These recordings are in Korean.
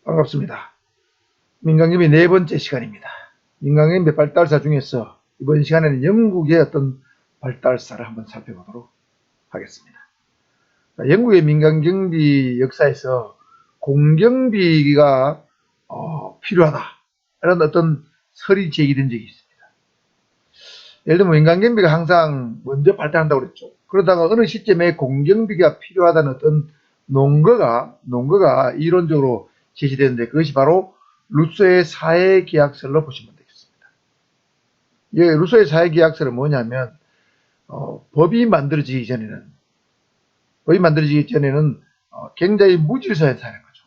반갑습니다. 민간개미 네 번째 시간입니다. 민간개미 발달사 중에서 이번 시간에는 영국의 어떤 발달사를 한번 살펴보도록 하겠습니다. 영국의 민간경비 역사에서 공경비가 필요하다 이런 어떤 설이 제기된 적이 있습니다. 예를 들면 민간경비가 항상 먼저 발달한다고 그랬죠. 그러다가 어느 시점에 공경비가 필요하다는 어떤 논거가 이론적으로 제시되는데 그것이 바로 루소의 사회계약서로 보시면 되겠습니다. 예, 루소의 사회계약서는 뭐냐면 법이 만들어지기 전에는 굉장히 무질서한 사회인 거죠.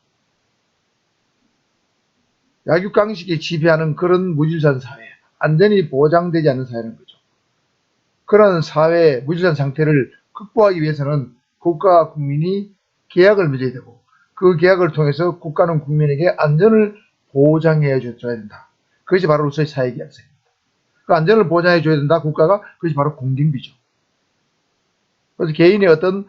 약육강식이 지배하는 그런 무질서한 사회, 안전이 보장되지 않는 사회인 거죠. 그런 사회, 무질서한 상태를 극복하기 위해서는 국가와 국민이 계약을 맺어야 되고 그 계약을 통해서 국가는 국민에게 안전을 보장해 줘야 된다. 그것이 바로 루소의 사회계약서입니다. 그 안전을 보장해 줘야 된다. 국가가 그것이 바로 공경비죠. 그래서 개인의 어떤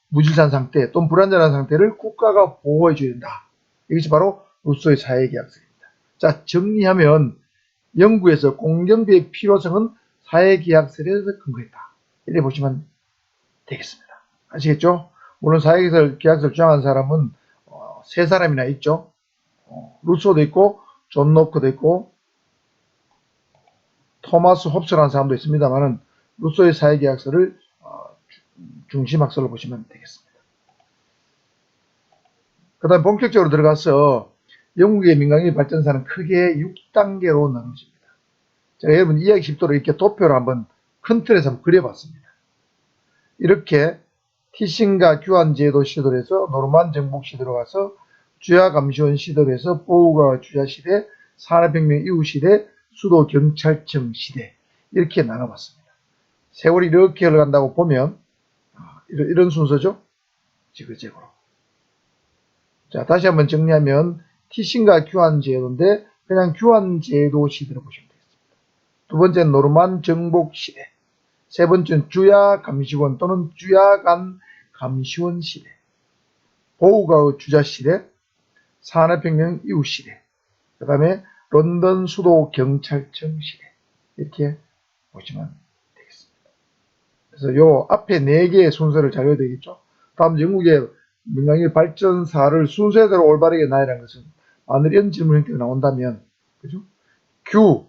무질서한 상태 또는 불안전한 상태를 국가가 보호해 줘야 된다. 이것이 바로 루소의 사회계약서입니다. 자, 정리하면 영국에서 공경비의 필요성은 사회계약서에서 근거했다. 이렇게 보시면 되겠습니다. 아시겠죠? 물론 사회계약서를 주장한 사람은 세 사람이나 있죠. 루소도 있고 존 노크도 있고 토마스 홉스라는 사람도 있습니다만은 루소의 사회계약서를 중심학설로 보시면 되겠습니다. 그 다음 본격적으로 들어가서 영국의 민간경비 발전사는 크게 6단계로 나눠집니다. 제가 여러분 이해하기 쉽도록 이렇게 도표를 한번 큰 틀에서 한번 그려봤습니다. 이렇게 티신가 규환제도 시대로 해서 노르만 정복 시대로 가서 주야감시원 시대로 해서 보우가 주야 시대, 산업혁명 이후 시대, 수도 경찰청 시대 이렇게 나눠봤습니다. 세월이 이렇게 흘러간다고 보면 이런 순서죠. 지그재그로. 자, 다시 한번 정리하면 티신가 규환제도인데 그냥 규환제도 시대로 보시면 되겠습니다. 두 번째는 노르만 정복 시대, 세 번째는 주야감시원 또는 주야간 감시원 시대, 보우가 주자 시대, 산업혁명 이후 시대, 그 다음에 런던 수도 경찰청 시대 이렇게 보시면 되겠습니다. 그래서 요 앞에 4개의 순서를 잘 외워야 되겠죠. 다음 영국의 민간경비 발전사를 순서대로 올바르게 나열한 것은 만일 이런 질문 형태가 나온다면 그죠? 규,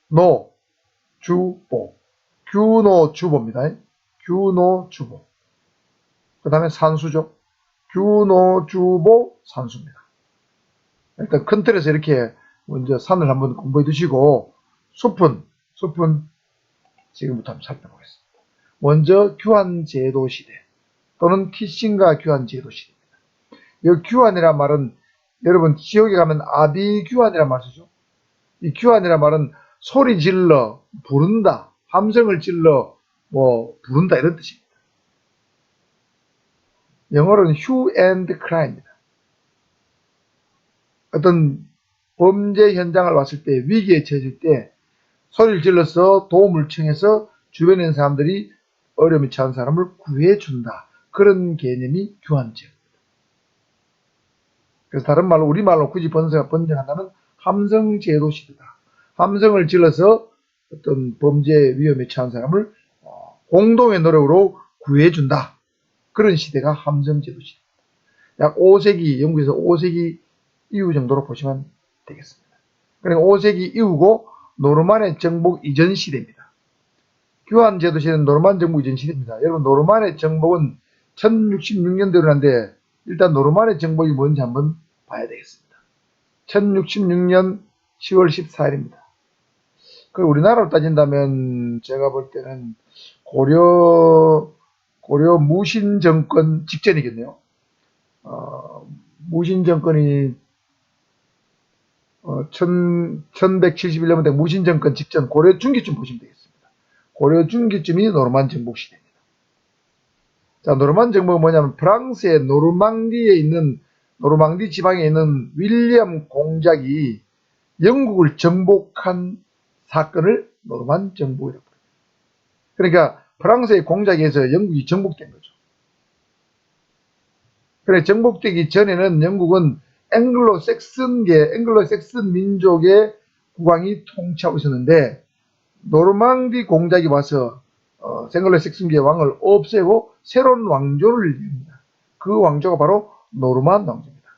노, 주보, 규노, 주보입니다. 규노, 주보. 그 다음에 산수죠. 규노, 주보, 산수입니다. 일단 큰 틀에서 이렇게 먼저 산을 한번 공부해 두시고 숲은 지금부터 한번 살펴보겠습니다. 먼저 규환제도 시대 또는 티신가 규환제도 시대입니다. 이 규환이란 말은 여러분 지역에 가면 아비규환이란 말 쓰죠. 이 규환이란 말은 소리 질러 부른다, 함성을 질러 부른다 이런 뜻입니다. 영어로는 hue and cry입니다. 어떤 범죄 현장을 왔을 때 위기에 처해질 때 소리를 질러서 도움을 청해서 주변에 있는 사람들이 어려움에 처한 사람을 구해준다. 그런 개념이 규환제입니다. 그래서 다른 말로 우리말로 굳이 번역한다면 함성제도 시대다. 함성을 질러서 어떤 범죄 위험에 처한 사람을 공동의 노력으로 구해준다. 그런 시대가 함성제도 시대입니다. 약 5세기, 영국에서 5세기 이후 정도로 보시면 되겠습니다. 그러니까 5세기 이후고 노르만의 정복 이전 시대입니다. 규환제도 시대는 노르만 정복 이전 시대입니다. 여러분 노르만의 정복은 1066년대로 하는데 일단 노르만의 정복이 뭔지 한번 봐야 되겠습니다. 1066년 10월 14일입니다. 그 우리나라로 따진다면 제가 볼 때는 고려 무신 정권 직전이겠네요. 무신 정권이 1171년대 무신 정권 직전 고려 중기쯤 보시면 되겠습니다. 고려 중기쯤이 노르만 정복 시대입니다. 자, 노르만 정복은 뭐냐면 프랑스의 노르망디에 있는 노르망디 지방에 있는 윌리엄 공작이 영국을 정복한 사건을 노르만 정복이라고 합니다. 그러니까 프랑스의 공작에 의해서 영국이 정복된 거죠. 그래 정복되기 전에는 영국은 앵글로색슨 민족의 국왕이 통치하고 있었는데 노르망디 공작이 와서 앵글로색슨계의 왕을 없애고 새로운 왕조를 이룹니다. 그 왕조가 바로 노르만 왕조입니다.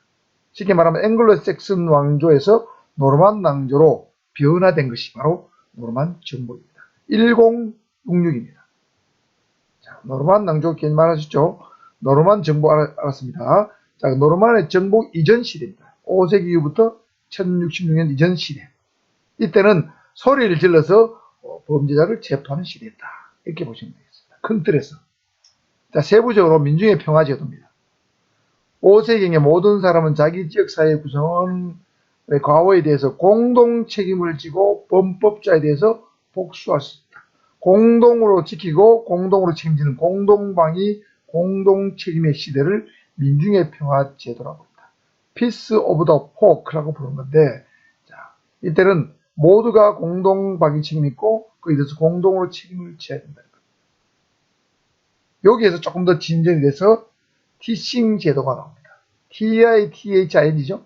쉽게 말하면 앵글로색슨 왕조에서 노르만 왕조로 변화된 것이 바로 노르만 정복입니다. 1066입니다. 자, 노르만 왕조 개념 알아셨죠? 노르만 정복 알았습니다. 자, 노르만의 정복 이전 시대입니다. 5세기 이후부터 1066년 이전 시대. 이때는 소리를 질러서 범죄자를 체포하는 시대였다. 이렇게 보시면 되겠습니다. 큰 틀에서. 자, 세부적으로 민중의 평화제도입니다. 5세기의 모든 사람은 자기 지역사회 구성원의 과오에 대해서 공동 책임을 지고 범법자에 대해서 복수할 수 있다. 공동으로 지키고 공동으로 책임지는 공동방위, 공동책임의 시대를 민중의 평화제도라고 합니다. Peace of the Folk라고 부르는 건데, 자, 이때는 모두가 공동방위 책임이 있고 거기에 대해서 공동으로 책임을 져야 된다. 여기에서 조금 더 진전이 돼서 티싱 제도가 나옵니다. TITHING죠.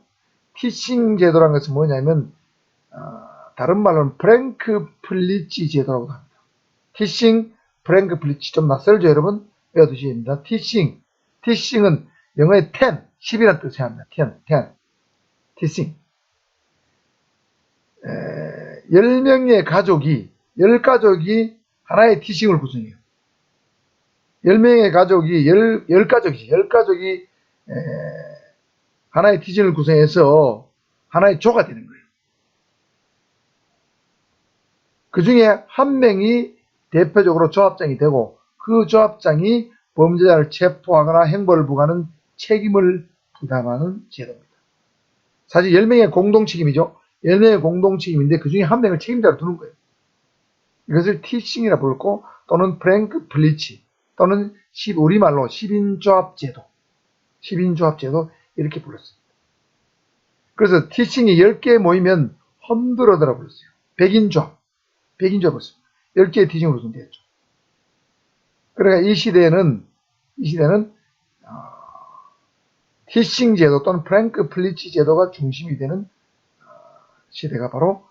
티싱 제도라는 것은 뭐냐면 다른 말로는 프랭크 플리치 제도라고 합니다. 티싱, 프랭크 플리치 좀 낯설죠 여러분? 외워두셔야 됩니다. 티싱은 영어의 10, 10이라는 뜻을 합니다. 10. 티싱. 10명의 가족이 10가족이 하나의 티싱을 구성해요. 10명의 가족이 10가족이 하나의 티싱을 구성해서 하나의 조가 되는 거예요. 그 중에 한 명이 대표적으로 조합장이 되고 그 조합장이 범죄자를 체포하거나 행벌을 부과하는 책임을 부담하는 제도입니다. 사실 10명의 공동 책임이죠. 10명의 공동 책임인데 그 중에 한 명을 책임자로 두는 거예요. 이것을 티싱이라 부르고 또는 프랭크 플리치 또는 우리말로 10인조합제도 이렇게 불렀습니다. 그래서 티싱이 10개 모이면 험드러드라 불렀어요. 100인조합 불렀습니다. 10개의 티싱으로 되었죠. 그러니까 이 시대는 티싱 제도 또는 프랭크 플리치 제도가 중심이 되는 시대가 바로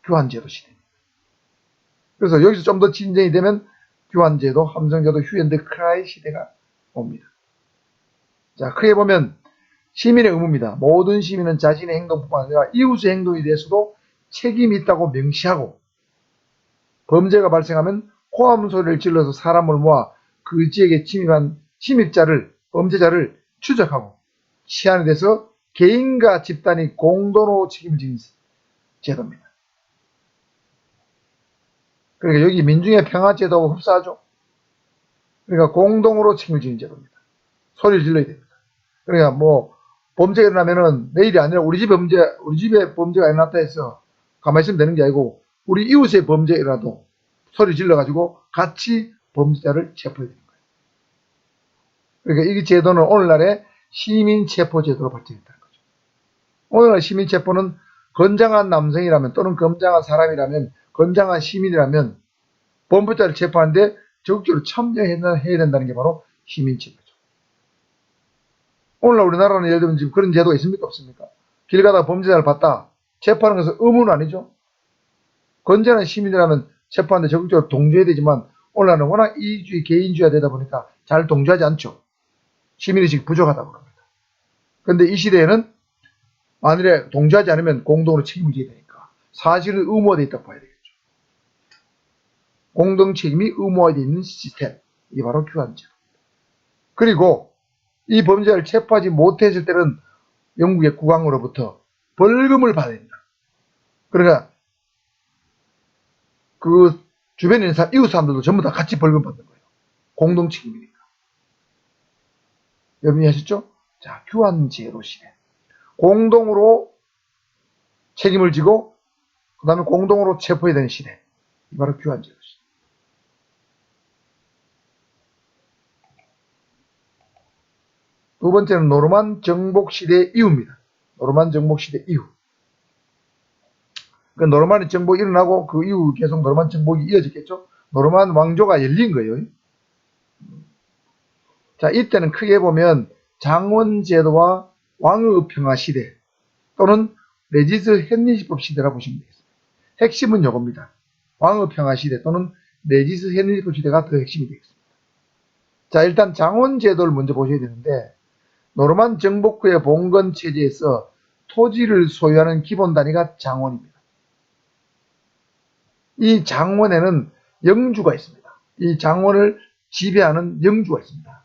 교환제도 시대입니다. 그래서 여기서 좀 더 진전이 되면 교환제도, 함성제도, 휴엔드 크라이 시대가 옵니다. 자, 크게 보면 시민의 의무입니다. 모든 시민은 자신의 행동뿐만 아니라 이웃의 행동에 대해서도 책임이 있다고 명시하고 범죄가 발생하면 호암 소리를 질러서 사람을 모아 그 지역에 침입한 범죄자를 추적하고 치안에 대해서 개인과 집단이 공동으로 책임을 지는 제도입니다. 그러니까 여기 민중의 평화제도하고 흡사하죠. 그러니까 공동으로 책임을 지는 제도입니다. 소리를 질러야 됩니다. 그러니까 뭐 범죄가 일어나면은 내일이 아니라 우리 집에 범죄가 일어났다 해서 가만히 있으면 되는 게 아니고 우리 이웃의 범죄가 일어나도 소리 질러가지고 같이 범죄자를 체포해야 되는 거예요. 그러니까 이 제도는 오늘날의 시민체포제도로 발전했다는 거죠. 오늘날 시민체포는 건장한 남성이라면 또는 건장한 사람이라면 건장한 시민이라면 범죄자를 체포하는데 적극적으로 참여해야 된다는 게 바로 시민체포죠. 오늘날 우리나라는 예를 들면 지금 그런 제도가 있습니까? 없습니까? 길 가다가 범죄자를 봤다. 체포하는 것은 의무는 아니죠. 건전한 시민이라면 체포하는데 적극적으로 동조해야 되지만 오늘날은 워낙 이익주의, 개인주의가 되다 보니까 잘 동조하지 않죠. 시민의식이 부족하다고 합니다. 그런데 이 시대에는 만일에 동조하지 않으면 공동으로 책임을 져야 되니까 사실은 의무화되어 있다고 봐야 되겠죠. 공동 책임이 의무화되어 있는 시스템. 이게 바로 교환제도입니다. 그리고 이 범죄자를 체포하지 못했을 때는 영국의 국왕으로부터 벌금을 받아야 됩니다. 그러니까 그 주변에 있는 이웃 사람들도 전부 다 같이 벌금 받는 거예요. 공동 책임이니까. 여러분 이해하셨죠? 자, 교환제도 시대. 공동으로 책임을 지고 그 다음에 공동으로 체포해야 되는 시대. 이 바로 교환제도 시대. 두 번째는 노르만 정복 시대 이후입니다. 노르만 정복 시대 이후. 그 노르만 정복이 일어나고 그 이후 계속 노르만 정복이 이어졌겠죠. 노르만 왕조가 열린 거예요. 자, 이때는 크게 보면 장원제도와 왕의 평화 시대 또는 레지스 헨리시법 시대라 보시면 되겠습니다. 핵심은 요겁니다. 왕의 평화 시대 또는 레지스 헨리시법 시대가 더 핵심이 되겠습니다. 자, 일단 장원 제도를 먼저 보셔야 되는데, 노르만 정복 후의 봉건 체제에서 토지를 소유하는 기본 단위가 장원입니다. 이 장원에는 영주가 있습니다. 이 장원을 지배하는 영주가 있습니다.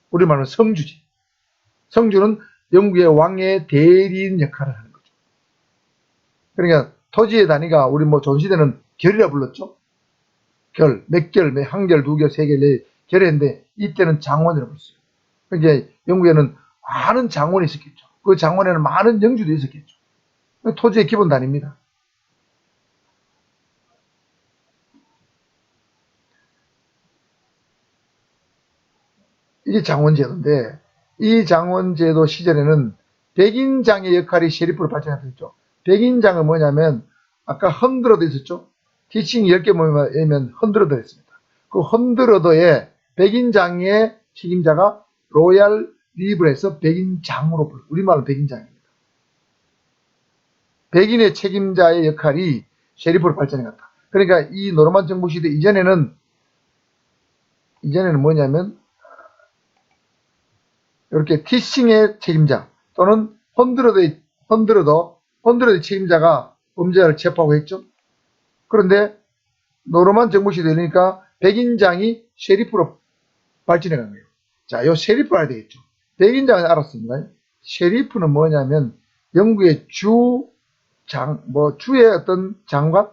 우리말로 성주지. 성주는 영국의 왕의 대리인 역할을 하는 거죠. 그러니까 토지의 단위가 우리 뭐 조선시대는 결이라 불렀죠. 결, 몇 결, 한 결, 두 결, 세 결, 네 결했는데 이때는 장원이라고 했어요. 그러니까 영국에는 많은 장원이 있었겠죠. 그 장원에는 많은 영주도 있었겠죠. 토지의 기본 단위입니다. 이게 장원제도인데, 이 장원제도 시절에는 백인장의 역할이 셰리프로 발전했죠. 백인장은 뭐냐면 아까 헌드러드 있었죠. 티칭 10개 모이면 헌드러드 했습니다. 그 헌드러드의 백인장의 책임자가 로얄 리브에서 백인장으로 불러요. 우리말로 백인장입니다. 백인의 책임자의 역할이 셰리프로 발전해갔다. 그러니까 이 노르만 정부 시대 이전에는 뭐냐면 이렇게 티싱의 책임자 또는 헌드러드의 책임자가 범죄자를 체포하고 했죠. 그런데 노르만 정부 시대니까 백인장이 셰리프로 발전해 간 거예요. 자, 요 셰리프 알아야 되겠죠. 백인장은 알았습니다. 셰리프는 뭐냐면 영국의 주의 어떤 장관?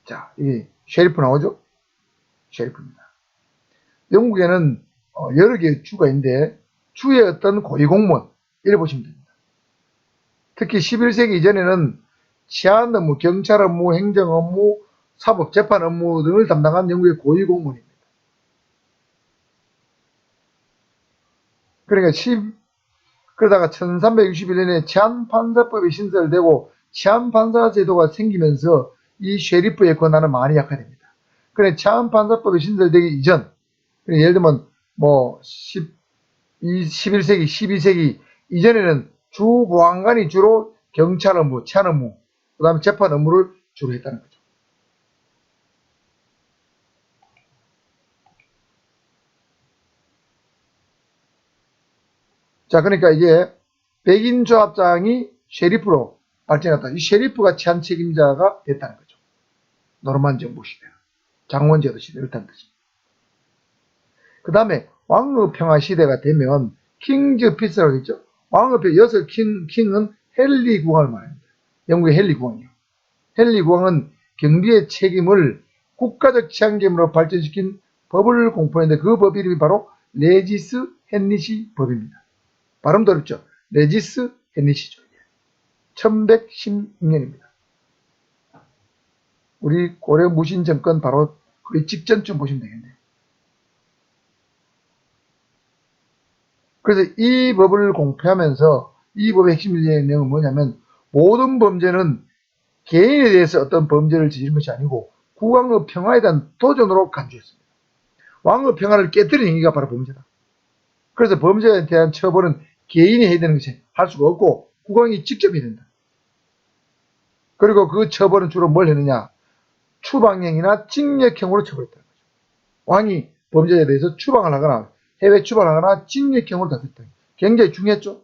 자, 이 셰리프 나오죠? 셰리프입니다. 영국에는 여러 개의 주가 있는데 주의 어떤 고위공무원 이래 보시면 됩니다. 특히 11세기 이전에는 치안 업무, 경찰 업무, 행정 업무, 사법, 재판 업무 등을 담당한 영국의 고위공무원입니다. 그러니까 그러다가 1361년에 치안판사법이 신설되고 치안판사 제도가 생기면서 이 셰리프의 권한은 많이 약화됩니다. 그래 치안판사법이 신설되기 이전, 예를 들면 뭐 11세기, 12세기 이전에는 주보안관이 주로 경찰 업무, 치안 업무, 그 다음에 재판 업무를 주로 했다는 거죠. 자, 그러니까 이게 백인 조합장이 셰리프로 발전했다. 이 셰리프가 치안 책임자가 됐다는 거죠. 노르만 정부 시대, 장원제도 시대 이렇다는 뜻입니다. 그 다음에 왕의 평화 시대가 되면 킹즈 피스라고 했죠. 왕의 평화, 여기서 킹은 헨리 국왕을 말합니다. 영국의 헨리 국왕이요. 헨리 국왕은 경비의 책임을 국가적 치안계획으로 발전시킨 법을 공포했는데 그 법 이름이 바로 레지스 헨리시 법입니다. 발음도 어렵죠. 레지스 헨리시죠. 1116년입니다. 우리 고려 무신 정권 바로 거의 직전쯤 보시면 되겠네요. 그래서 이 법을 공표하면서 이 법의 핵심 내용은 뭐냐면 모든 범죄는 개인에 대해서 어떤 범죄를 저지른 것이 아니고 국왕의 평화에 대한 도전으로 간주했습니다. 왕의 평화를 깨뜨린 행위가 바로 범죄다. 그래서 범죄에 대한 처벌은 개인이 해야 되는 것이 할 수가 없고 국왕이 직접 해야 된다. 그리고 그 처벌은 주로 뭘 했느냐? 추방형이나 징역형으로 처벌했다는 거죠. 왕이 범죄에 대해서 추방을 하거나 해외 추방하거나 징역형으로 다스렸다. 굉장히 중요했죠.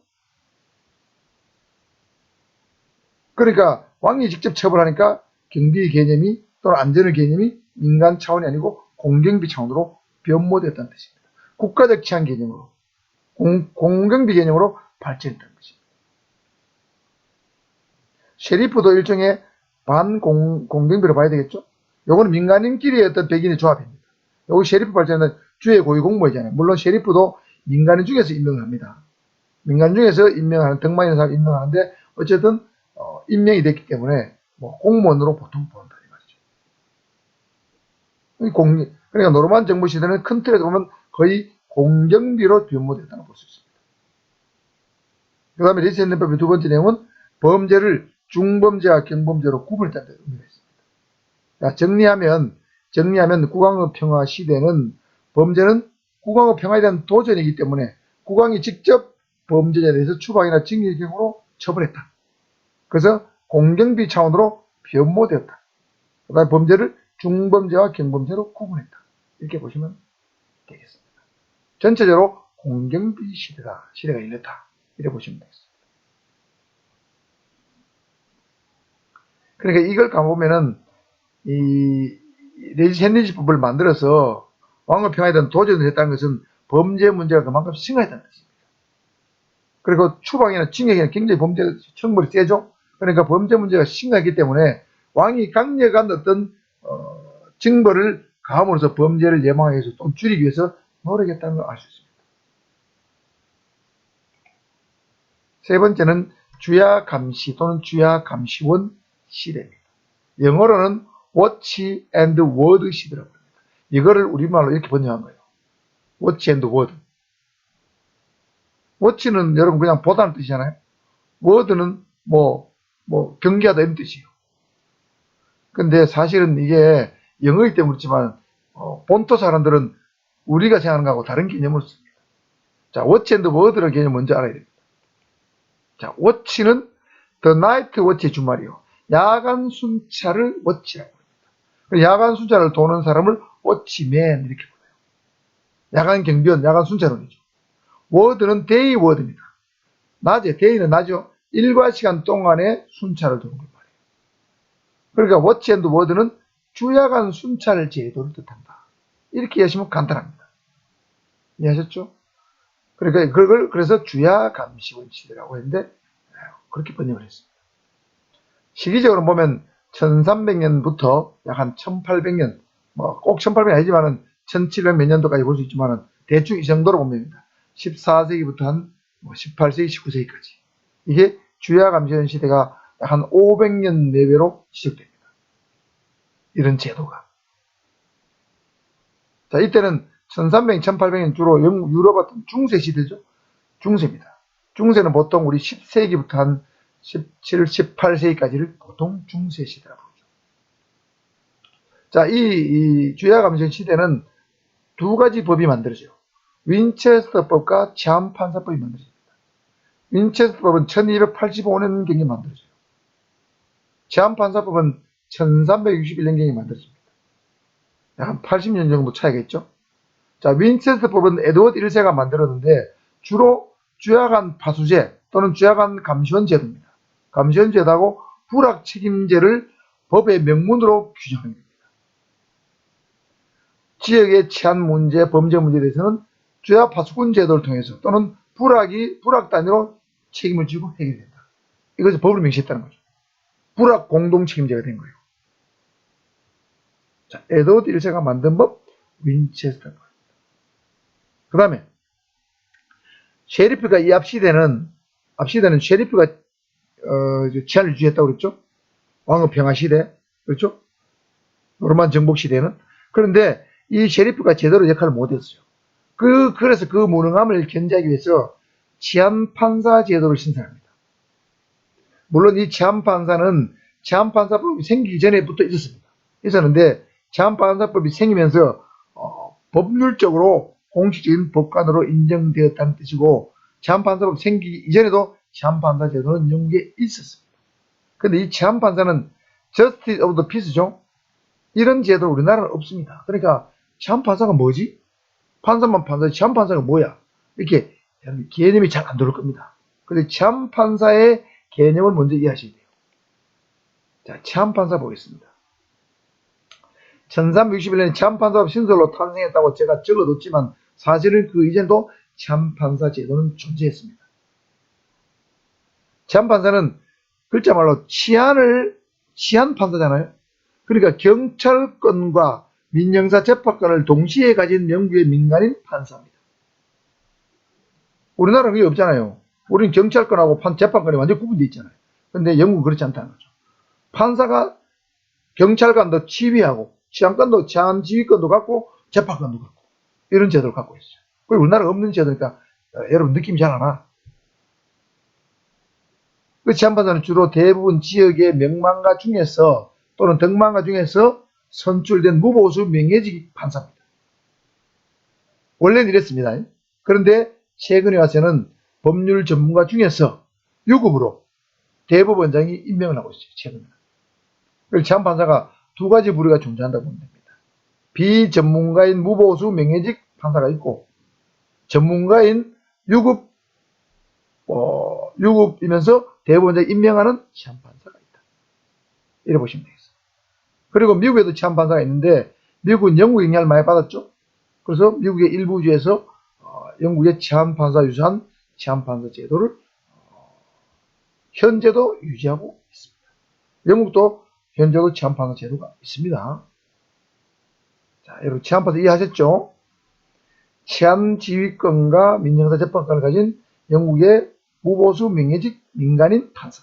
그러니까 왕이 직접 처벌하니까 경비 개념이 또는 안전의 개념이 민간 차원이 아니고 공경비 차원으로 변모됐다는 뜻입니다. 국가적 치안 개념으로 공경비 개념으로 발전했다는 것입니다. 셰리프도 일종의 반공경비로 봐야 되겠죠. 요거는 민간인끼리의 어떤 백인의 조합입니다. 요거 셰리프 발전은 주의 고위공무원이잖아요. 물론 셰리프도 민간인 중에서 임명을 합니다. 민간 중에서 임명하는 덕만 있는 사람 임명하는데 어쨌든 임명이 됐기 때문에 뭐 공무원으로 보통 본다 이 말이죠. 그러니까 노르만 정부 시대는 큰 틀에서 보면 거의 공경비로 변모됐다고 볼 수 있습니다. 그 다음에 리스헨법의 두 번째 내용은 범죄를 중범죄와 경범죄로 구분했다는 의미가 있습니다. 정리하면 국왕의 평화 시대는 범죄는 국왕의 평화에 대한 도전이기 때문에 국왕이 직접 범죄자에 대해서 추방이나 징역의 경우로 처벌했다. 그래서 공경비 차원으로 변모되었다. 그 다음에 범죄를 중범죄와 경범죄로 구분했다. 이렇게 보시면 되겠습니다. 전체적으로 공경비 시대다. 시대가 열렸다. 이렇게 보시면 되겠습니다. 그러니까 이걸 가보면은 이 헨리지법을 만들어서 왕을 평화에 대한 도전을 했다는 것은 범죄 문제가 그만큼 심각하다는 뜻입니다. 그리고 추방이나 징역이나 굉장히 범죄 처벌이 세죠. 그러니까 범죄 문제가 심각하기 때문에 왕이 강력한 어떤 징벌을 가함으로써 범죄를 예방하기 위해서 또 줄이기 위해서 노력했다는 걸 알 수 있습니다. 세 번째는 주야 감시 또는 주야 감시원 시대입니다. 영어로는 Watch and Word 시대라고 합니다. 이거를 우리말로 이렇게 번역한 거예요. Watch and Word. Watch는 여러분 그냥 보다는 뜻이잖아요. Word는 경계하다 이런 뜻이에요. 근데 사실은 이게 영어이기 때문에 그렇지만 본토 사람들은 우리가 생각하는 거하고 다른 개념을 씁니다. 자, Watch and Word라는 개념 먼저 알아야 됩니다. 자, Watch는 The Night Watch의 준말이요. 야간 순찰을 Watch라고 합니다. 야간 순찰을 도는 사람을 Watchman 이렇게 불러요. 야간 경비원, 야간 순찰원이죠. Word는 Day Word입니다. 낮에, Day는 낮이요. 일과 시간 동안에 순찰을 도는 걸 말해요. 그러니까 Watch and Word는 주야간 순찰 제도를 뜻한다. 이렇게 이해하시면 간단합니다. 이해하셨죠? 그러니까 그걸 그래서 주야 감시원 시대라고 했는데 그렇게 번역을 했습니다. 시기적으로 보면 1300년부터 약 한 1800년, 꼭 1800년 아니지만은 1700 몇 년도까지 볼 수 있지만은 대충 이 정도로 보면 됩니다. 14세기부터 한 18세기, 19세기까지. 이게 주야 감시원 시대가 약 한 500년 내외로 지속됩니다. 이런 제도가. 자, 이때는 1300, 1800년 주로 유럽 같은 중세 시대죠. 중세입니다. 중세는 보통 우리 10세기부터 한 17, 18세기까지를 보통 중세 시대라고 부르죠. 자, 이 주야 감시원 시대는 두 가지 법이 만들어져요. 윈체스터법과 제한판사법이 만들어집니다. 윈체스터법은 1285년경에 만들어져요. 제한판사법은 1361년경에 만들어집니다. 약 한 80년 정도 차이가 있죠. 자, 윈체스터법은 에드워드 1세가 만들었는데 주로 주야간 파수제 또는 주야간 감시원 제도입니다. 감시원 제도하고 불악 책임제를 법의 명문으로 규정합니다. 지역의 치안 문제, 범죄 문제에 대해서는 주야 파수꾼 제도를 통해서 또는 불악 단위로 책임을 지고 해결된다. 이것을 법으로 명시했다는 거죠. 불악 공동 책임제가 된 거예요. 자, 에드워드 1세가 만든 법, 윈체스터입니다. 그 다음에 셰리프가 이 앞시대는 셰리프가 치안을 유지했다고 그랬죠. 왕의 평화 시대, 그렇죠? 노르만 정복 시대는. 그런데 이 셰리프가 제대로 역할을 못했어요. 그래서 그 무능함을 견제하기 위해서 치안판사 제도를 신설합니다. 물론 이 치안판사는 치안판사법이 생기기 전에부터 있었는데 치안판사법이 생기면서 법률적으로 공식적인 법관으로 인정되었다는 뜻이고 치안판사법 생기기 이전에도 치안판사 제도는 영국에 있었습니다. 그런데 이 치안판사는 Justice of the Peace죠. 이런 제도는 우리나라는 없습니다. 그러니까 치안판사가 뭐지? 판사만 판사지 치안판사가 뭐야? 이렇게 개념이 잘 안 들어올 겁니다. 그래서 치안판사의 개념을 먼저 이해하셔야 돼요. 자, 치안판사 보겠습니다. 1361년에 치안판사법 신설로 탄생했다고 제가 적어뒀지만 사실은 그 이전에도 치안판사 제도는 존재했습니다. 치안판사는 글자 말로 치안판사잖아요. 그러니까 경찰권과 민형사 재판권을 동시에 가진 영국의 민간인 판사입니다. 우리나라는 그게 없잖아요. 우리는 경찰권하고 재판권이 완전히 구분되어 있잖아요. 근데 영국은 그렇지 않다는 거죠. 판사가 경찰관도 지휘하고 치안권도 치안지휘권도 갖고 재판권도 갖고 이런 제도를 갖고 있어요. 그리고 우리나라가 없는 제도니까 여러분 느낌이 잘 안 와. 그 치안판사는 주로 대부분 지역의 명망가 중에서 또는 덕망가 중에서 선출된 무보수 명예직 판사입니다. 원래는 이랬습니다. 그런데 최근에 와서는 법률 전문가 중에서 유급으로 대법원장이 임명을 하고 있어요. 최근에. 그리고 재판판사가 두 가지 부류가 존재한다고 보면 됩니다. 비전문가인 무보수 명예직 판사가 있고 전문가인 유급이면서 대법원장이 임명하는 재판판사가 있다. 이래 보시면 되겠어요. 그리고 미국에도 재판판사가 있는데 미국은 영국 영향을 많이 받았죠. 그래서 미국의 일부 주에서 영국의 재판판사 유사한 재판판사 제도를 현재도 유지하고 있습니다. 영국도 현재도 재판판사 제도가 있습니다. 자, 여러분 재판판사 이해하셨죠? 치안지휘권과 민형사재판권을 가진 영국의 무보수 명예직 민간인 판사.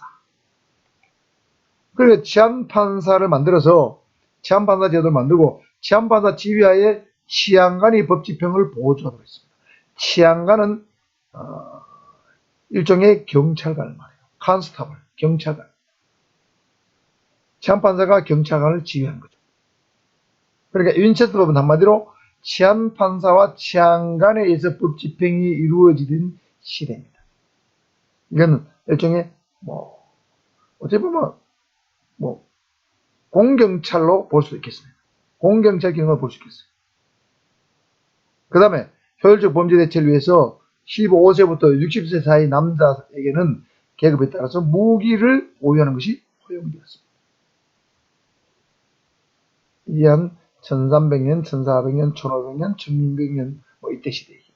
그러니까 치안판사를 만들어서 치안판사 제도를 만들고 치안판사 지휘하에 치안관이 법집행을 보조하도록 했습니다. 치안관은 일종의 경찰관을 말해요. 컨스타블, 경찰관. 치안판사가 경찰관을 지휘하는 거죠. 그러니까 윈체스터법은 한마디로 치안판사와 치안관에 의해서 법집행이 이루어지는 시대입니다. 이건 일종의 어떻게 보면 공경찰로 볼 수 있겠습니다. 공경찰 기능을 볼 수 있겠어요. 그 다음에 효율적 범죄 대처를 위해서 15세부터 60세 사이 남자에게는 계급에 따라서 무기를 보유하는 것이 허용되었습니다. 이 한 1300년, 1400년, 1500년, 1600년 이때 시대입니다.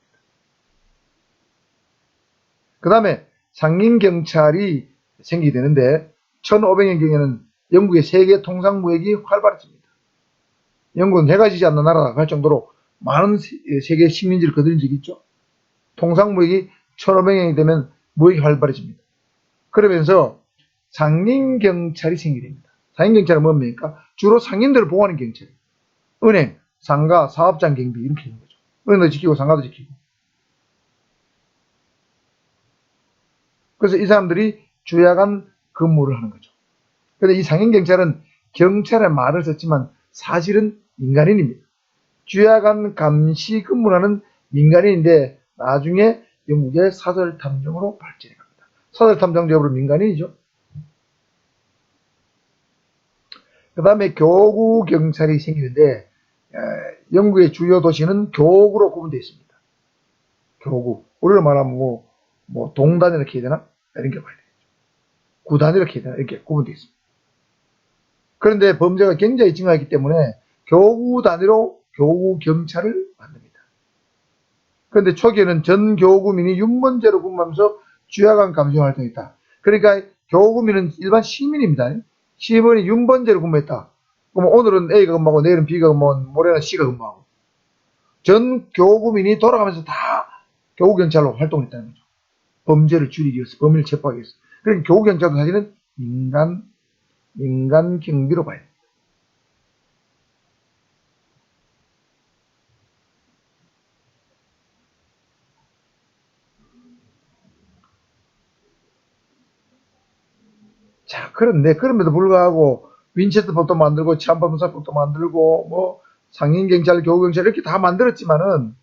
그 다음에 상인경찰이 생기게 되는데 1500년경에는 영국의 세계 통상무역이 활발해집니다. 영국은 해가 지지 않는 나라라고 할 정도로 많은 세계 식민지를 거들인 적이 있죠. 통상무역이 1500년이 되면 무역이 활발해집니다. 그러면서 상인경찰이 생기게 됩니다. 상인경찰은 뭡니까? 주로 상인들을 보호하는 경찰이에요. 은행, 상가, 사업장 경비 이렇게 되는 거죠. 은행도 지키고 상가도 지키고. 그래서 이 사람들이 주야간 근무를 하는 거죠. 그런데 이 상인경찰은 경찰의 말을 썼지만 사실은 민간인입니다. 주야간 감시 근무를 하는 민간인인데 나중에 영국의 사설탐정으로 발전해 갑니다. 사설탐정 제업으로 민간인이죠. 그 다음에 교구경찰이 생기는데 영국의 주요 도시는 교구로 구분되어 있습니다. 교구. 우리로 말하면 동단 이렇게 해야 되나? 이런 게 봐야 되겠죠. 구단 이렇게 해야 되나? 이렇게 구분되어 있습니다. 그런데 범죄가 굉장히 증가했기 때문에 교구 단위로 교구경찰을 만듭니다. 그런데 초기에는 전 교구민이 윤먼제로 근무하면서 주야간 감시 활동이 있다. 그러니까 교구민은 일반 시민입니다. 시민이 윤번제로 근무했다. 그럼 오늘은 A가 근무하고 내일은 B가 근무하고 모레는 C가 근무하고 전 교구민이 돌아가면서 다 교구경찰로 활동했다는 거죠. 범죄를 줄이기 위해서, 범인을 체포하기 위해서. 그러니까 교구경찰도 사실은 민간 경비로 봐야 됩니다. 자, 그럼에도 불구하고 윈체스터법도 만들고 치안법사법도 만들고 상인경찰, 교구경찰 이렇게 다 만들었지만은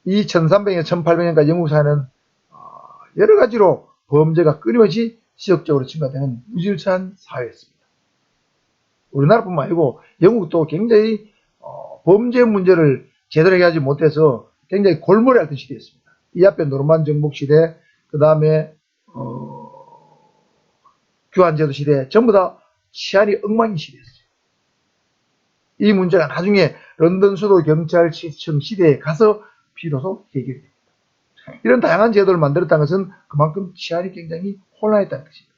이 1300년, 1800년까지 영국 사회는 여러 가지로 범죄가 끊임없이 지속적으로 증가되는 무질서한 사회였습니다. 우리나라뿐만 아니고 영국도 굉장히 범죄 문제를 제대로 해결하지 못해서 굉장히 골몰이 앓던 시대였습니다. 이 앞에 노르만 정복 시대, 그 다음에 교환제도 시대 전부 다 치안이 엉망인 시대였어요. 이 문제가 나중에 런던 수도 경찰청 시대에 가서 비로소 해결이 됩니다. 이런 다양한 제도를 만들었다는 것은 그만큼 치안이 굉장히 혼란했다는 것입니다.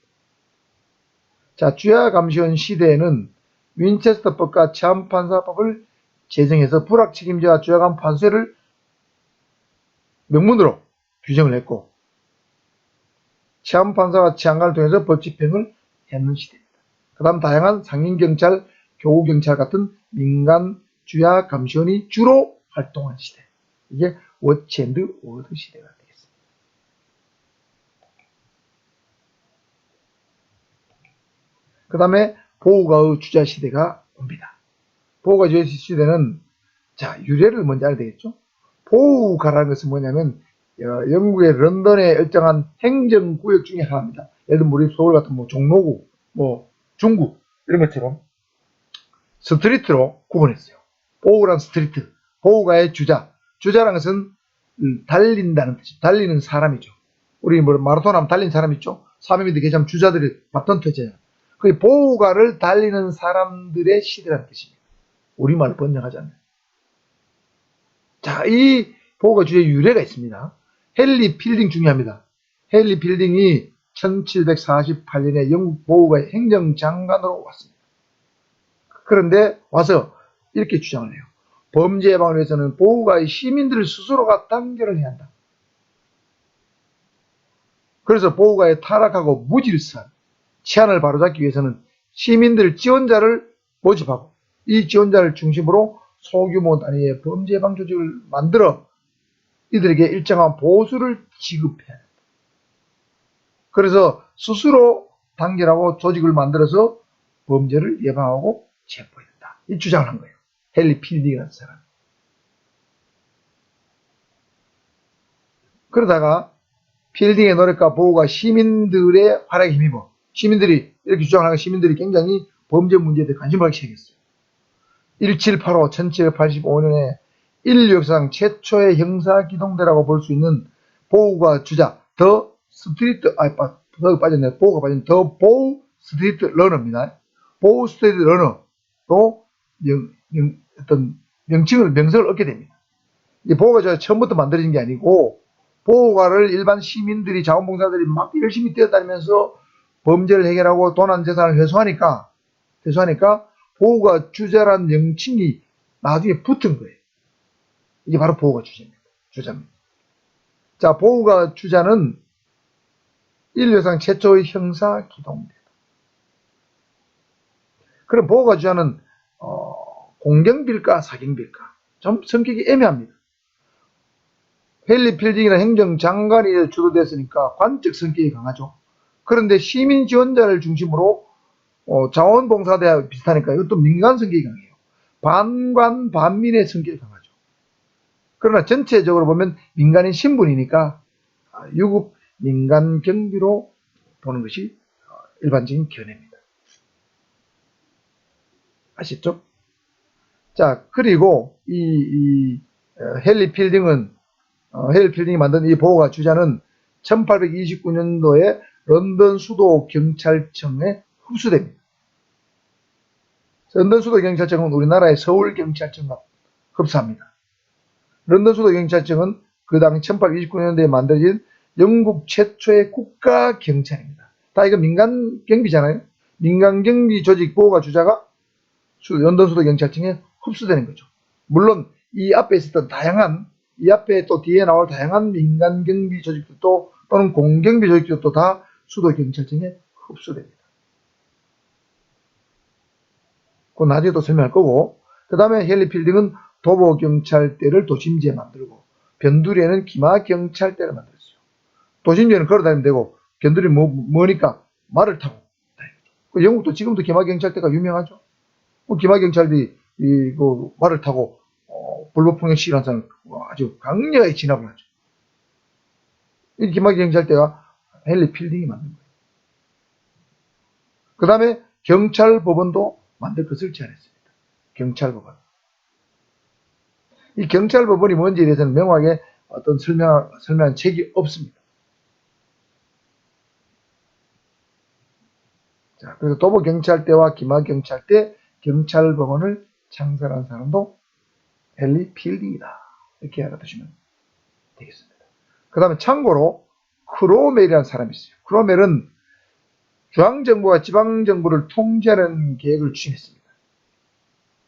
자, 주야감시원 시대에는 윈체스터법과 치안판사법을 제정해서 불확책임자와 주야간 판사를 명문으로 규정을 했고 치안판사와 치안관을 통해서 법집행을 했는 시대입니다. 그 다음 다양한 상인경찰, 교구경찰 같은 민간 주야감시원이 주로 활동한 시대. 이게 워치 앤드 워드 시대가 되겠습니다. 그 다음에 보호가의 주자 시대가 옵니다. 보호가 주자 시대는 자, 유래를 먼저 알아야 되겠죠. 보호가라는 것은 뭐냐면 영국의 런던에 일정한 행정구역 중에 하나입니다. 예를 들면 우리 서울 같은 뭐 종로구, 뭐 중구 이런 것처럼 스트리트로 구분했어요. 보우란 스트리트, 보우가의 주자. 주자라는 것은 달린다는 뜻이죠. 달리는 사람이죠. 우리 뭐 마라톤 하면 달린 사람 있죠. 300m 개점 주자들이 바톤 터져요. 그 보우가를 달리는 사람들의 시대라는 뜻입니다. 우리말로 번역하자면. 자, 이 보우가 주제에 유래가 있습니다. 헨리 필딩 중요합니다. 헨리 필딩이 1748년에 영국 보우가 행정장관으로 왔습니다. 그런데 와서 이렇게 주장을 해요. 범죄 예방을 위해서는 보우가의 시민들을 스스로가 단결을 해야 한다. 그래서 보우가의 타락하고 무질서한 치안을 바로잡기 위해서는 시민들 지원자를 모집하고 이 지원자를 중심으로 소규모 단위의 범죄 예방 조직을 만들어 이들에게 일정한 보수를 지급해야 한다. 그래서 스스로 단결하고 조직을 만들어서 범죄를 예방하고 체포해야 된다. 이 주장을 한 거예요. 헨리 필딩이라는 사람. 그러다가 필딩의 노력과 보호가 시민들의 활약에 힘입어 시민들이 이렇게 주장하는 시민들이 굉장히 범죄 문제에 대해 관심을 갖기 시작했어요. 1785, 1785년에 인류 역사상 최초의 형사기동대라고 볼 수 있는 보우가 주자 더 스트리트 더 빠졌네. 보우가 빠진 더 보우 스트리트 러너입니다. 보우 스트리트 러너로 어떤 명성을 얻게 됩니다. 이 보우가 처음부터 만들어진 게 아니고 보호가를 일반 시민들이 자원봉사자들이 막 열심히 뛰어다니면서 범죄를 해결하고 도난 재산을 회수하니까 보호가 주자란 명칭이 나중에 붙은 거예요. 이게 바로 보호가 주자입니다. 자, 보호가 주자는 인류상 최초의 형사 기동대다. 그럼 보호가 주자는 공경빌까 사경빌까 좀 성격이 애매합니다. 헨리 필딩이나 행정장관이 주도됐으니까 관적 성격이 강하죠. 그런데 시민 지원자를 중심으로 자원봉사대와 비슷하니까 이것도 민간 성격이 강해요. 반관 반민의 성격이 강하죠. 그러나 전체적으로 보면 민간인 신분이니까 유급 민간 경비로 보는 것이 일반적인 견해입니다. 아시죠? 자, 그리고 헨리 필딩이 만든 이 보호가 주자는 1829년도에 런던 수도 경찰청에 흡수됩니다. 런던 수도 경찰청은 우리나라의 서울 경찰청과 흡사합니다. 런던 수도 경찰청은 그 당시 1829년도에 만들어진 영국 최초의 국가 경찰입니다. 다 이거 민간 경비잖아요. 민간 경비 조직 보호가 주자가 런던 수도 경찰청에 흡수되는 거죠. 물론 이 앞에 있었던 이 앞에 또 뒤에 나올 다양한 민간 경비 조직들도 또는 공경비 조직들도 다 수도 경찰청에 흡수됩니다. 그건 나중에 또 설명할 거고, 그 다음에 헨리 필딩은 도보 경찰대를 도심지에 만들고 변두리에는 기마 경찰대를 만들었어요. 도심지에는 걸어다니면 되고 변두리 뭐니까 말을 타고 다니죠. 영국도 지금도 기마 경찰대가 유명하죠. 기마 경찰들이 말을 타고 불법폭력 시위하는 사람 아주 강력하게 진압을 하죠. 이 기마 경찰대가 헨리 필딩이 만든 거예요. 그 다음에 경찰법원도 만들 것을 제안했습니다. 경찰법원. 이 경찰법원이 뭔지에 대해서는 명확하게 어떤 설명한 책이 없습니다. 자, 그래서 도보경찰대와 기마경찰대 경찰법원을 창설한 사람도 헨리 필딩이다. 이렇게 알아두시면 되겠습니다. 그 다음에 참고로 크로멜이라는 사람이 있어요. 크로멜은 중앙정부와 지방정부를 통제하는 계획을 추진했습니다.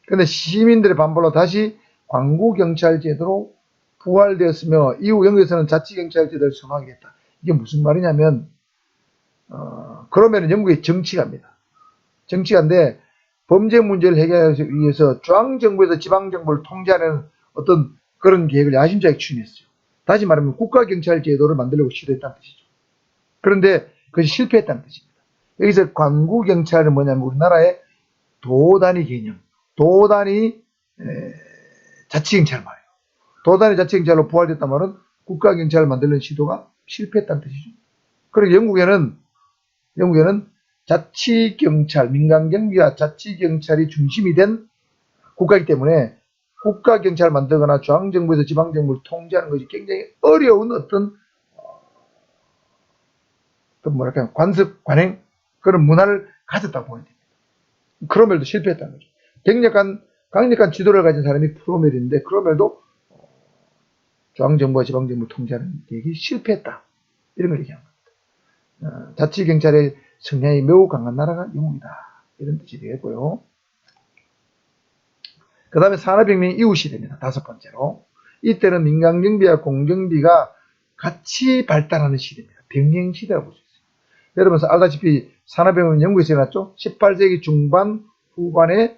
그런데 시민들의 반발로 다시 광구경찰제도로 부활되었으며 이후 영국에서는 자치경찰제도를 선호하게 됐다. 이게 무슨 말이냐면 그러면 영국의 정치가입니다. 정치가인데 범죄 문제를 해결하기 위해서 중앙정부에서 지방정부를 통제하는 어떤 그런 계획을 야심차게 추진했어요. 다시 말하면 국가경찰제도를 만들려고 시도했다는 뜻이죠. 그런데 그것이 실패했다는 뜻입니다. 여기서 광구경찰은 뭐냐면 우리나라의 도단위 개념, 도단위 자치경찰 말이에요. 도단위 자치경찰로 부활됐단 말은 국가경찰을 만드는 시도가 실패했다는 뜻이죠. 그리고 영국에는 자치경찰, 민간경비와 자치경찰이 중심이 된 국가이기 때문에 국가경찰을 만들거나 중앙정부에서 지방정부를 통제하는 것이 굉장히 어려운 어떤 뭐랄까요, 관습, 관행, 그런 문화를 가졌다고 보면 됩니다. 크로멜도 실패했다는 거죠. 강력한 지도를 가진 사람이 크로멜인데, 크로멜도 중앙정부와 지방정부를 통제하는 계획이 실패했다. 이런 걸 얘기한 겁니다. 자치경찰의 성향이 매우 강한 나라가 영국이다. 이런 뜻이 되겠고요. 그 다음에 산업혁명 이후 시대입니다. 다섯 번째로. 이때는 민간경비와 공경비가 같이 발달하는 시대입니다. 병행시대라고 볼 수 있어요. 여러분 알다시피 산업혁명은 영국에서 일어났죠. 18세기 중반 후반에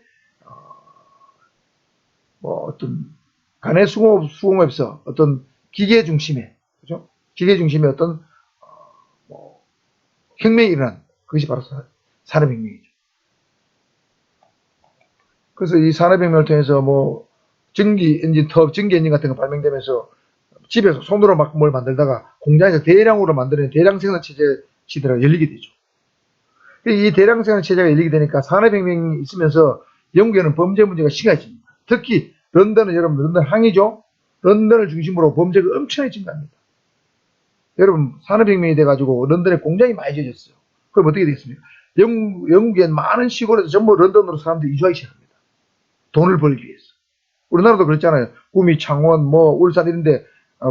어떤 간의 수공업에서 어떤 기계 중심의, 그죠? 기계 중심의 어떤 혁명이 일어난 그것이 바로 산업혁명이죠. 그래서 이 산업혁명을 통해서 전기 엔진 같은 거 발명되면서 집에서 손으로 막 뭘 만들다가 공장에서 대량으로 만드는 대량 생산 체제 시대가 열리게 되죠. 이 대량 생산 체제가 열리게 되니까 산업혁명이 있으면서 영국에는 범죄 문제가 심해집니다. 특히 런던은 여러분 런던 항이죠. 런던을 중심으로 범죄가 엄청나게 증가합니다. 여러분 산업혁명이 돼가지고 런던에 공장이 많이 지어졌어요. 그럼 어떻게 되겠습니까? 영국엔 많은 시골에서 전부 런던으로 사람들이 이주하기 시작합니다. 돈을 벌기 위해서. 우리나라도 그랬잖아요. 구미, 창원, 울산 이런데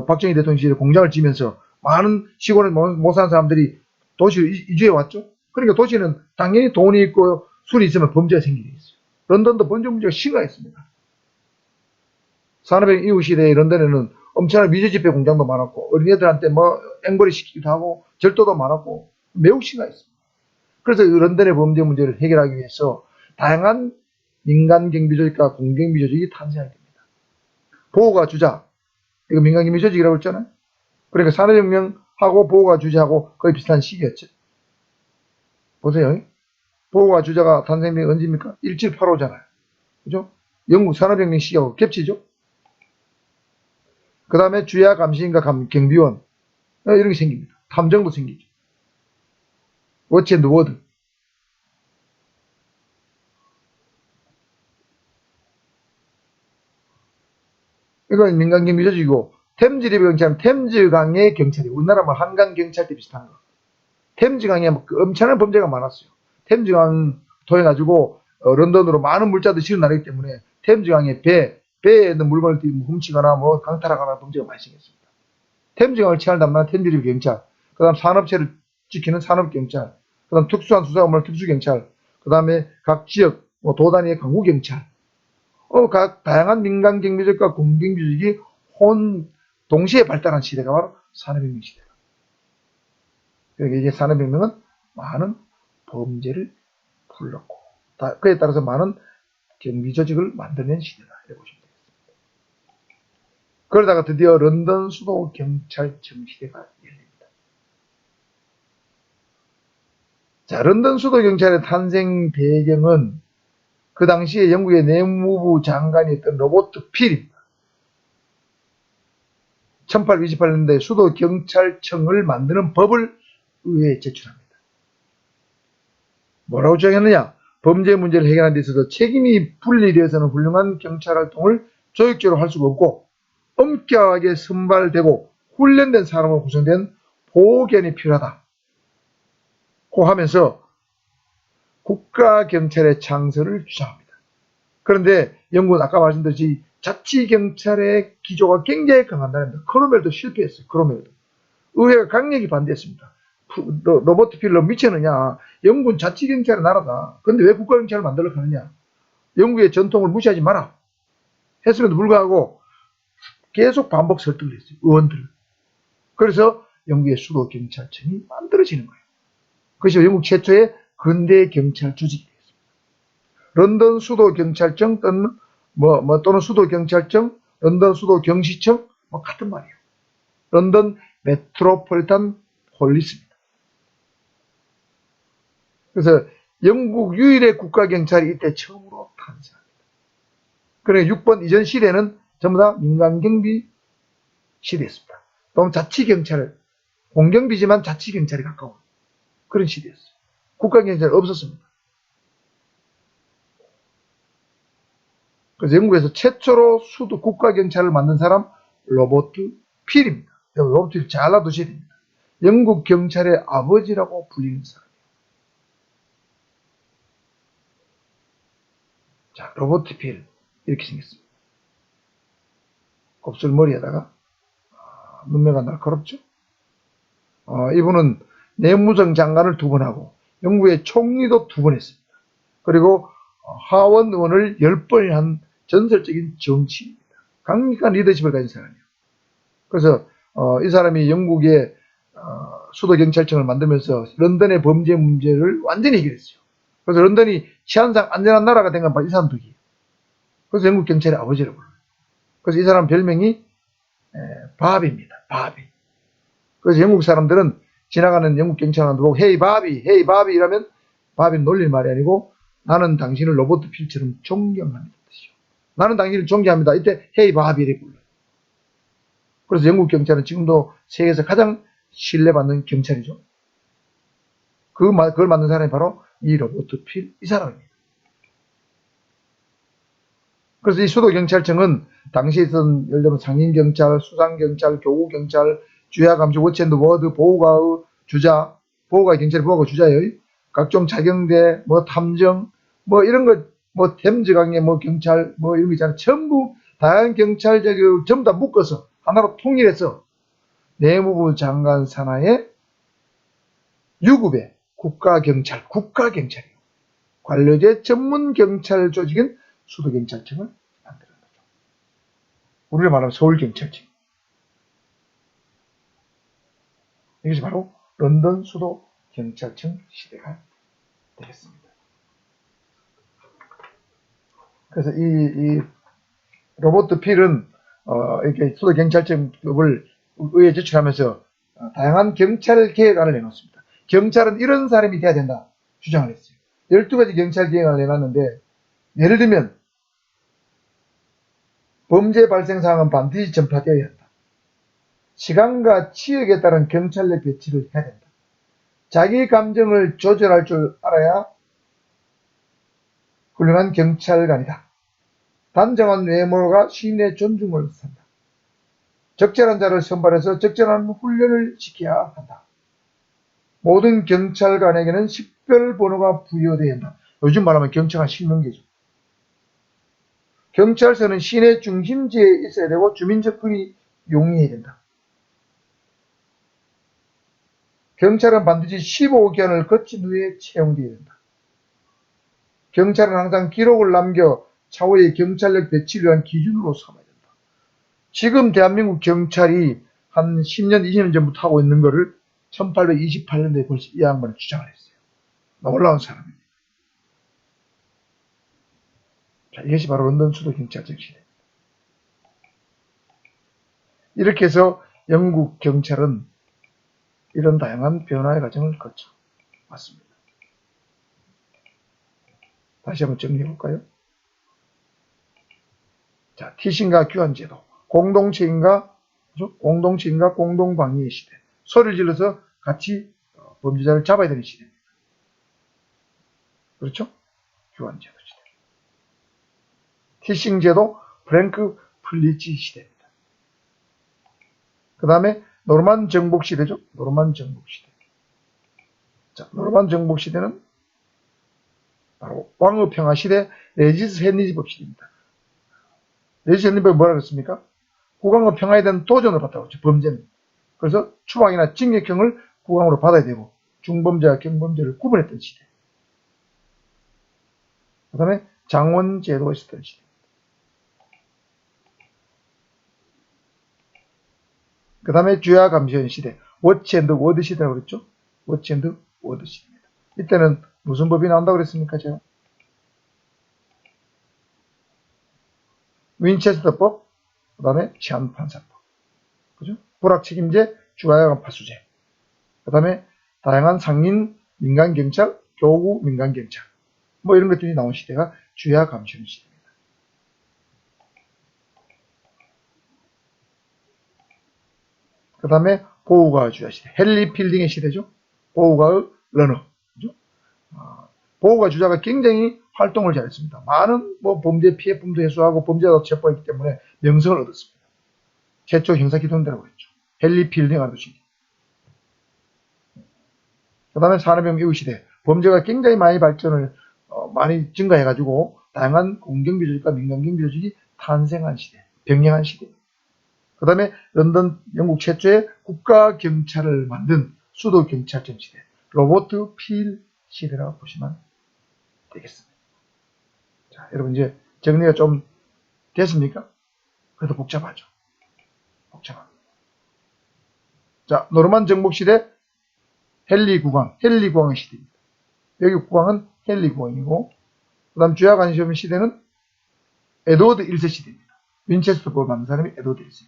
박정희 대통령 시절에 공장을 지면서 많은 시골에 못 사는 사람들이 도시로 이주해 왔죠. 그러니까 도시는 당연히 돈이 있고 술이 있으면 범죄가 생기게 있어요. 런던도 범죄 문제가 심각했습니다. 산업혁명 이후 시대에 런던에는 엄청난 미제 집회 공장도 많았고 어린애들한테 앵벌이 시키기도 하고 절도도 많았고 매우 심각했습니다. 그래서 런던의 범죄 문제를 해결하기 위해서 다양한 민간경비 조직과 공경비 조직이 탄생하게 됩니다. 보호가 주자, 이거 민간경비 조직이라고 했잖아요. 그러니까 산업혁명하고 보호가 주자하고 거의 비슷한 시기였죠. 보세요. 보호가 주자가 탄생된 게 언제입니까? 1785잖아요. 그죠? 영국 산업혁명 시기하고 겹치죠. 그 다음에 주야 감시인과 경비원 이런 게 생깁니다. 탐정도 생기죠. 워치 앤드 워드. 이건 민간경비 조직이고 템즈리버 경찰은 템즈강의 경찰이 우리나라 한강경찰대 비슷한 거. 템즈강에 엄청난 범죄가 많았어요. 템즈강 통해가지고 런던으로 많은 물자들이 실어 나르기 때문에 템즈강에 배에 있는 물건을 훔치거나 강탈하거나 범죄가 많이 생겼습니다. 템즈강을 치안을 담당하는 템즈리버 경찰, 그 다음 산업체를 지키는 산업경찰, 그 다음 특수한 수사업무를 특수경찰, 그 다음에 각 지역 도단위의 강구경찰, 각 다양한 민간경비조직과 공경비조직이 동시에 발달한 시대가 바로 산업혁명 시대다. 그러니까 이게 산업혁명은 많은 범죄를 불렀고 그에 따라서 많은 경비조직을 만들어낸 시대다. 이렇게 보시면 되겠습니다. 그러다가 드디어 런던 수도 경찰청 시대가 열립니다. 자, 런던 수도 경찰의 탄생 배경은 그 당시에 영국의 내무부 장관이었던 로버트 필입니다. 1828년도에 수도 경찰청을 만드는 법을 의회에 제출합니다. 뭐라고 주장했느냐? 범죄 문제를 해결하는 데 있어서 책임이 분리되어서는 훌륭한 경찰 활동을 조직적으로 할 수가 없고 엄격하게 선발되고 훈련된 사람으로 구성된 보호견이 필요하다. 고 하면서 국가경찰의 창설을 주장합니다. 그런데 영국은 아까 말씀드렸듯이 자치경찰의 기조가 굉장히 강한 나라입니다. 크로멜도 실패했어요. 크로멜도. 의회가 강력히 반대했습니다. 로버트 필러 미쳤느냐. 영국은 자치경찰의 나라다. 그런데 왜 국가경찰을 만들려고 하느냐. 영국의 전통을 무시하지 마라. 했음에도 불구하고 계속 반복 설득을 했어요. 의원들을. 그래서 영국의 수도경찰청이 만들어지는 거예요. 그것이 영국 최초의 근대 경찰 조직이 되었습니다. 런던 수도경찰청 또는 수도경찰청, 런던 수도경시청 같은 말이에요. 런던 메트로폴리탄 폴리스입니다. 그래서 영국 유일의 국가경찰이 이때 처음으로 탄생합니다. 그러니까 6번 이전 시대는 전부 다 민간경비 시대였습니다. 또는 자치경찰, 공경비지만 자치경찰에 가까운 그런 시대였어요. 국가경찰이 없었습니다. 그래서 영국에서 최초로 수도 국가경찰을 만든 사람 로버트 필입니다. 로버트 필 잘 놔두셔야 됩니다. 영국 경찰의 아버지라고 불리는 사람이에요. 자, 로버트 필 이렇게 생겼습니다. 곱슬머리에다가 눈매가 날카롭죠. 이분은 내무성 장관을 2번 하고 영국의 총리도 2번 했습니다. 그리고 하원 의원을 10번 한 전설적인 정치인입니다. 강력한 리더십을 가진 사람이에요. 그래서 이 사람이 영국의 수도경찰청을 만들면서 런던의 범죄 문제를 완전히 해결했어요. 그래서 런던이 치안상 안전한 나라가 된 건 바로 이 사람 덕이에요. 그래서 영국 경찰의 아버지라고 불러요. 그래서 이 사람 별명이 바비입니다. 바비. 그래서 영국 사람들은 지나가는 영국 경찰관들 보고 헤이 바비, 헤이 바비 이러면 바비는 놀릴 말이 아니고 나는 당신을 로버트 필처럼 존경합니다. 나는 당신을 존경합니다. 이때 헤이 바비 이렇게 불러요. 그래서 영국 경찰은 지금도 세계에서 가장 신뢰받는 경찰이죠. 그걸 만든 사람이 바로 이 로버트 필 이 사람입니다. 그래서 이 수도경찰청은 당시에 있던 예를 들면 상인경찰, 수상경찰, 교구경찰, 주야감시, 워치앤드 워드, 보호가의 주자, 보호가의 경찰이 보호가 주자예요. 각종 자경대, 탐정, 이런 거, 템즈강의 경찰, 이런 거 있잖아요. 전부 다양한 경찰 자격을 전부 다 묶어서 하나로 통일해서 내무부 장관 산하의 유급의 국가경찰이에요. 관료제 전문 경찰 조직인 수도경찰청을 만드는 거죠. 우리를 말하면 서울경찰청. 이것이 바로 런던 수도경찰청 시대가 되겠습니다. 그래서 이 로버트 필은 이렇게 수도경찰청을 의회에 제출하면서 다양한 경찰 계획안을 내놓습니다. 경찰은 이런 사람이 돼야 된다 주장을 했어요. 12가지 경찰 계획안을 내놨는데 예를 들면 범죄 발생 상황은 반드시 전파되어야 한다. 시간과 지역에 따른 경찰력 배치를 해야 된다. 자기 감정을 조절할 줄 알아야 훌륭한 경찰관이다. 단정한 외모가 시민의 존중을 산다. 적절한 자를 선발해서 적절한 훈련을 시켜야 한다. 모든 경찰관에게는 식별번호가 부여되어야 한다. 요즘 말하면 경찰관 실명제죠. 경찰서는 시내 중심지에 있어야 되고 주민 접근이 용이해야 된다. 경찰은 반드시 15개원을 거친 후에 채용되어야 된다. 경찰은 항상 기록을 남겨 차후의 경찰력 배치를 위한 기준으로 삼아야 된다. 지금 대한민국 경찰이 한 10년, 20년 전부터 하고 있는 거를 1828년도에 벌써 이 양반이 주장을 했어요. 놀라운 사람입니다. 자, 이것이 바로 런던 수도경찰청 시대입니다. 이렇게 해서 영국 경찰은 이런 다양한 변화의 과정을 거쳐 왔습니다. 다시 한번 정리해 볼까요? 자, 티신과 규환제도, 공동체인과 공동방위의 시대, 소리를 질러서 같이 범죄자를 잡아야 되는 시대입니다. 그렇죠? 규환제도 시대. 티싱제도, 프랭크 플리치 시대입니다. 그 다음에 노르만 정복 시대죠. 노르만 정복 시대. 자, 노르만 정복 시대는 바로 왕의 평화 시대, 레지스 헨리지법 시대입니다. 레지스 헨리지법이 뭐라 그랬습니까? 국왕의 평화에 대한 도전을 받다고 했죠. 범죄는. 그래서 추방이나 징역형을 국왕으로 받아야 되고 중범죄와 경범죄를 구분했던 시대. 그 다음에 장원제도가 있었던 시대. 그 다음에 주야 감시원 시대, 워치앤드 워드 시대라고 그랬죠. 워치앤드 워드 시대입니다. 이때는 무슨 법이 나온다고 그랬습니까? 제가 윈체스터법, 그 다음에 치안판사법, 그죠? 불합책임제, 주가야간 파수제, 그 다음에 다양한 상인 민간경찰, 교구 민간경찰, 이런 것들이 나온 시대가 주야 감시원 시대입니다. 그 다음에 보우가 주자 시대. 헨리 필딩의 시대죠. 보우가 러너. 그죠? 보우가 주자가 굉장히 활동을 잘했습니다. 많은 범죄 피해품도 해소하고 범죄자도 체포했기 때문에 명성을 얻었습니다. 최초 형사기동대라고 했죠. 헨리 필딩 아저씨. 그 다음에 산업혁명 이후 시대. 범죄가 굉장히 많이 발전을 많이 증가해가지고 다양한 공경비조직과 민간경비조직이 탄생한 시대. 병행한 시대. 그 다음에 런던 영국 최초의 국가경찰을 만든 수도경찰청 시대. 로버트 필 시대라고 보시면 되겠습니다. 자, 여러분 이제 정리가 좀 됐습니까? 그래도 복잡하죠. 복잡합니다. 자, 노르만 정복 시대 헨리 국왕의 시대입니다. 여기 국왕은 헨리 국왕이고, 그 다음 주야 관심 시대는 에드워드 1세 시대입니다. 윈체스터볼 만든 사람이 에드워드 1세.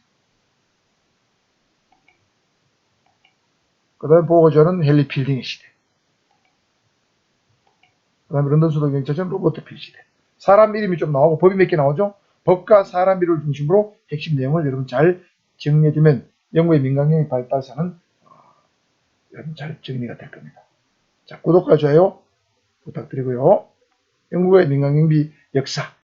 그 다음에 보호자는 헨리 필딩의 시대. 그 다음에 런던 수도경찰청 로버트 필 시대. 사람 이름이 좀 나오고 법이 몇 개 나오죠? 법과 사람 이름을 중심으로 핵심 내용을 여러분 잘 정리해두면 영국의 민간경비 발달사는 여러분 잘 정리가 될 겁니다. 자, 구독과 좋아요 부탁드리고요. 영국의 민간경비 역사